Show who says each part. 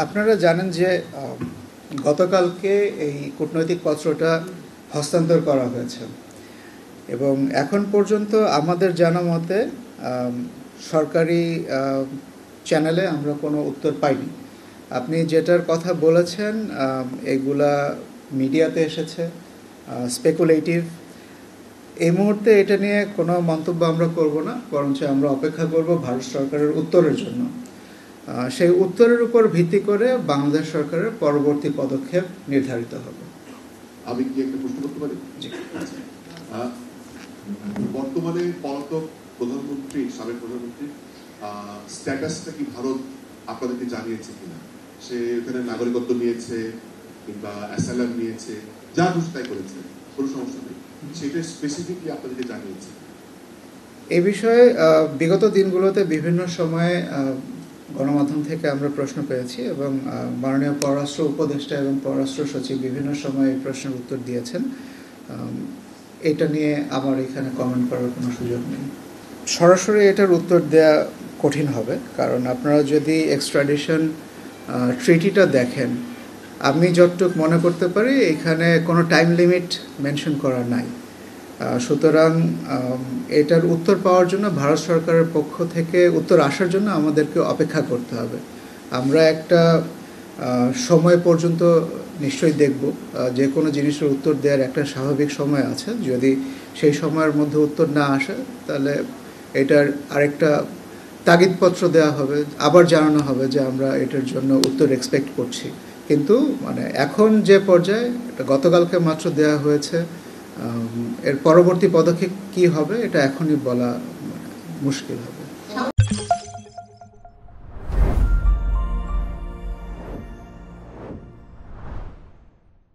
Speaker 1: আপনারা জানেন যে গতকালকে এই কূটনৈতিক পত্রটা হস্তান্তর করা হয়েছে এবং এখন পর্যন্ত আমাদের জানা মতে সরকারি চ্যানেলে আমরা কোনো উত্তর পাইনি। আপনি যেটার কথা বলেছেন এগুলা মিডিয়াতে এসেছে, স্পেকুলেটিভ। এই মুহূর্তে এটা নিয়ে কোনো মন্তব্য আমরা করব না, বরঞ্চ আমরা অপেক্ষা করব ভারত সরকারের উত্তরের জন্য। সেই উত্তরের উপর ভিত্তি করে বাংলাদেশ সরকারের পরবর্তী পদক্ষেপ নির্ধারিত হবে।
Speaker 2: আমি কি একটা প্রশ্ন করতে পারি? বর্তমানে পলাতক প্রধানমন্ত্রী, সাবেক প্রধানমন্ত্রী স্ট্যাটাসটা কি ভারত আপনাদেরকে জানিয়েছে কিনা? সে এখানে নাগরিকত্ব নিয়েছে কিংবা অ্যাসাইলাম নিয়েছে, যা খুশি তাই করেছে, কোনো সমস্যা নেই, সেটা স্পেসিফিকলি আপনাদেরকে জানিয়েছে?
Speaker 1: এই বিষয়ে বিগত দিনগুলোতে বিভিন্ন সময়ে গণমাধ্যম থেকে আমরা প্রশ্ন পেয়েছি এবং মাননীয় পররাষ্ট্র উপদেষ্টা এবং পররাষ্ট্র সচিব বিভিন্ন সময় এই প্রশ্নের উত্তর দিয়েছেন। এটা নিয়ে আমার এখানে কমেন্ট করার কোনো সুযোগ নেই। সরাসরি এটার উত্তর দেওয়া কঠিন হবে, কারণ আপনারা যদি এক্সট্রাডিশন ট্রিটিটা দেখেন, আমি যতটুকু মনে করতে পারি এখানে কোনো টাইম লিমিট মেনশন করা নাই। সুতরাং এটার উত্তর পাওয়ার জন্য ভারত সরকারের পক্ষ থেকে উত্তর আসার জন্য আমাদেরকে অপেক্ষা করতে হবে। আমরা একটা সময় পর্যন্ত নিশ্চয়ই দেখব, যে কোনো জিনিসের উত্তর দেওয়ার একটা স্বাভাবিক সময় আছে। যদি সেই সময়ের মধ্যে উত্তর না আসে তাহলে এটার আরেকটা তাগিদপত্র দেওয়া হবে, আবার জানানো হবে যে আমরা এটার জন্য উত্তর এক্সপেক্ট করছি। কিন্তু এখন যে পর্যায়ে এটা গতকালকে মাত্র দেওয়া হয়েছে, এর পরবর্তী পদক্ষেপ কী হবে এটা এখনই বলা মুশকিল হবে।